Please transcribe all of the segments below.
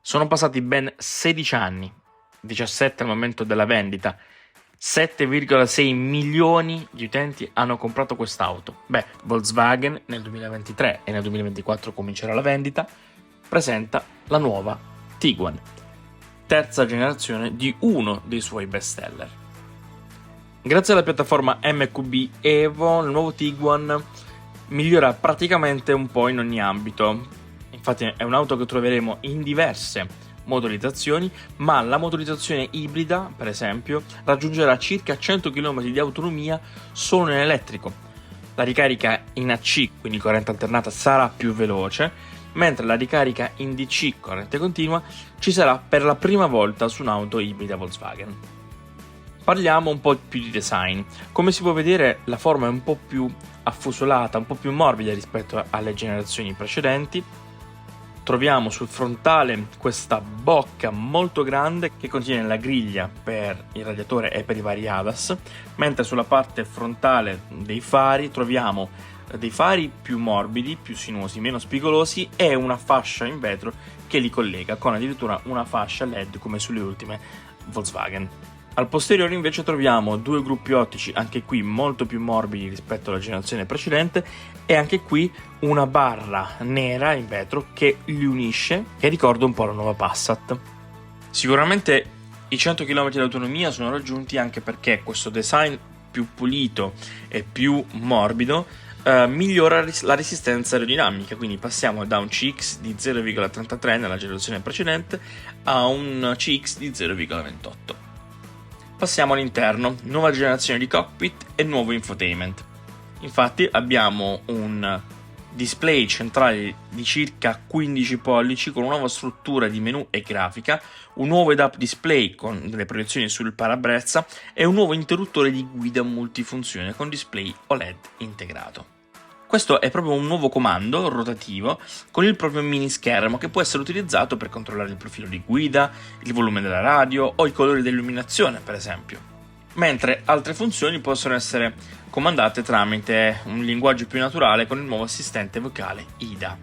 Sono passati ben 16 anni, 17 al momento della vendita, 7,6 milioni di utenti hanno comprato quest'auto. Volkswagen nel 2023 e nel 2024 comincerà la vendita, presenta la nuova Tiguan, terza generazione di uno dei suoi best seller. Grazie alla piattaforma MQB Evo, il nuovo Tiguan migliora praticamente un po' in ogni ambito. Infatti è un'auto che troveremo in diverse motorizzazioni, ma la motorizzazione ibrida, per esempio, raggiungerà circa 100 km di autonomia solo in elettrico. La ricarica in AC, quindi corrente alternata, sarà più veloce, mentre la ricarica in DC, corrente continua, ci sarà per la prima volta su un'auto ibrida Volkswagen. Parliamo un po' più di design. Come si può vedere, la forma è un po' più affusolata, un po' più morbida rispetto alle generazioni precedenti. Troviamo sul frontale questa bocca molto grande che contiene la griglia per il radiatore e per i vari ADAS, mentre sulla parte frontale dei fari troviamo dei fari più morbidi, più sinuosi, meno spigolosi e una fascia in vetro che li collega, con addirittura una fascia LED come sulle ultime Volkswagen. Al posteriore invece troviamo due gruppi ottici, anche qui molto più morbidi rispetto alla generazione precedente, e anche qui una barra nera in vetro che li unisce, che ricorda un po' la nuova Passat. Sicuramente i 100 km di autonomia sono raggiunti anche perché questo design più pulito e più morbido migliora la resistenza aerodinamica, quindi passiamo da un CX di 0,33 nella generazione precedente a un CX di 0,28. Passiamo all'interno, nuova generazione di cockpit e nuovo infotainment. Infatti abbiamo un display centrale di circa 15 pollici con una nuova struttura di menu e grafica, un nuovo head-up display con delle proiezioni sul parabrezza e un nuovo interruttore di guida multifunzione con display OLED integrato. Questo è proprio un nuovo comando rotativo con il proprio mini schermo che può essere utilizzato per controllare il profilo di guida, il volume della radio o i colori dell'illuminazione, per esempio. Mentre altre funzioni possono essere comandate tramite un linguaggio più naturale con il nuovo assistente vocale IDA.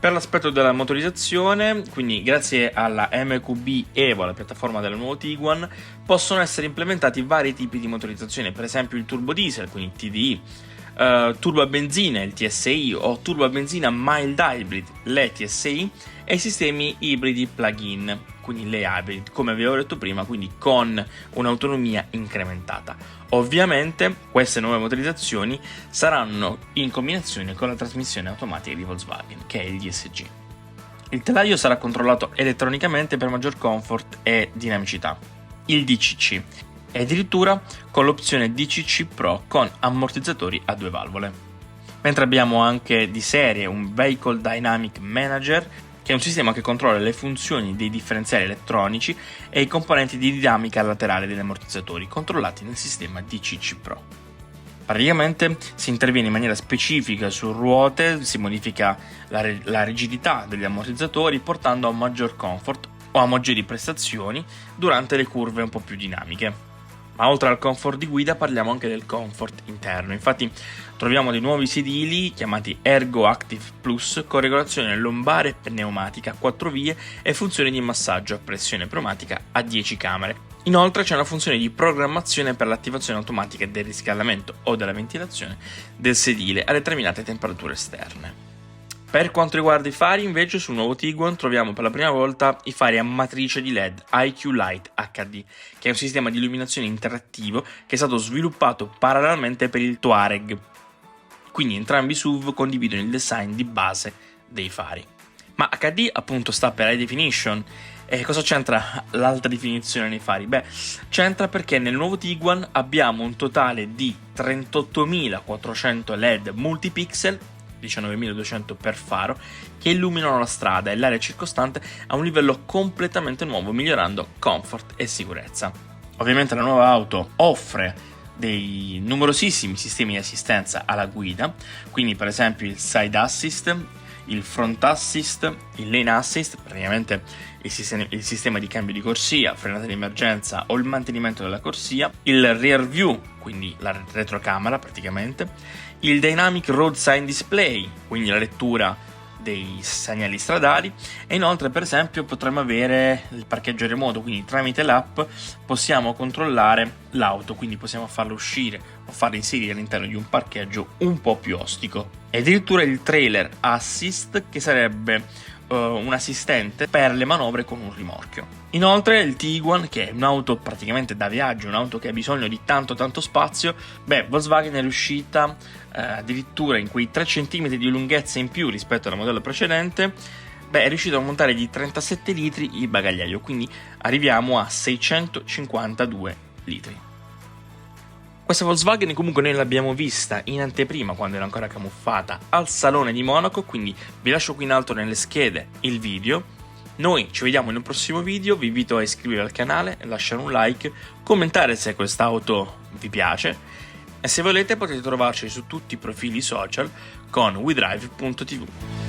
Per l'aspetto della motorizzazione, quindi grazie alla MQB Evo, la piattaforma del nuovo Tiguan, possono essere implementati vari tipi di motorizzazione, per esempio il turbo diesel, quindi TDI, turbo a benzina, il TSI, o turbo a benzina mild hybrid, l'ETSI, e i sistemi ibridi plug-in, quindi le hybrid, come avevo detto prima, quindi con un'autonomia incrementata. Ovviamente queste nuove motorizzazioni saranno in combinazione con la trasmissione automatica di Volkswagen, che è il DSG. Il telaio sarà controllato elettronicamente per maggior comfort e dinamicità, il DCC, e addirittura con l'opzione DCC Pro con ammortizzatori a due valvole. Mentre abbiamo anche di serie un Vehicle Dynamic Manager, che è un sistema che controlla le funzioni dei differenziali elettronici e i componenti di dinamica laterale degli ammortizzatori controllati nel sistema DCC Pro. Praticamente si interviene in maniera specifica su ruote, si modifica la rigidità degli ammortizzatori portando a un maggior comfort o a maggiori prestazioni durante le curve un po' più dinamiche. Ma oltre al comfort di guida parliamo anche del comfort interno. Infatti troviamo dei nuovi sedili chiamati Ergo Active Plus con regolazione lombare e pneumatica a 4 vie e funzione di massaggio a pressione pneumatica a 10 camere. Inoltre c'è una funzione di programmazione per l'attivazione automatica del riscaldamento o della ventilazione del sedile a determinate temperature esterne. Per quanto riguarda i fari, invece, sul nuovo Tiguan troviamo per la prima volta i fari a matrice di LED IQ Light HD, che è un sistema di illuminazione interattivo che è stato sviluppato parallelamente per il Touareg. Quindi entrambi i SUV condividono il design di base dei fari. Ma HD appunto sta per High Definition. E cosa c'entra l'alta definizione nei fari? C'entra perché nel nuovo Tiguan abbiamo un totale di 38.400 LED multipixel, 19.200 per faro, che illuminano la strada e l'area circostante a un livello completamente nuovo, migliorando comfort e sicurezza. Ovviamente la nuova auto offre dei numerosissimi sistemi di assistenza alla guida, quindi per esempio il Side Assist, il Front Assist, il Lane Assist, praticamente il sistema di cambio di corsia, frenata di emergenza o il mantenimento della corsia, il Rear View, quindi la retrocamera praticamente, il Dynamic Road Sign Display, quindi la lettura dei segnali stradali, e inoltre per esempio potremmo avere il parcheggio remoto, quindi tramite l'app possiamo controllare l'auto, quindi possiamo farla uscire o farla inserire all'interno di un parcheggio un po' più ostico. E addirittura il trailer assist, che sarebbe un assistente per le manovre con un rimorchio. Inoltre il Tiguan, che è un'auto praticamente da viaggio, un'auto che ha bisogno di tanto spazio, Volkswagen è riuscita addirittura in quei 3 cm di lunghezza in più rispetto al modello precedente, è riuscito a montare di 37 litri il bagagliaio, quindi arriviamo a 652 litri. Questa Volkswagen comunque noi l'abbiamo vista in anteprima quando era ancora camuffata al Salone di Monaco, quindi vi lascio qui in alto nelle schede il video. Noi ci vediamo in un prossimo video, vi invito a iscrivervi al canale, lasciare un like, commentare se quest'auto vi piace e se volete potete trovarci su tutti i profili social con wedrive.tv.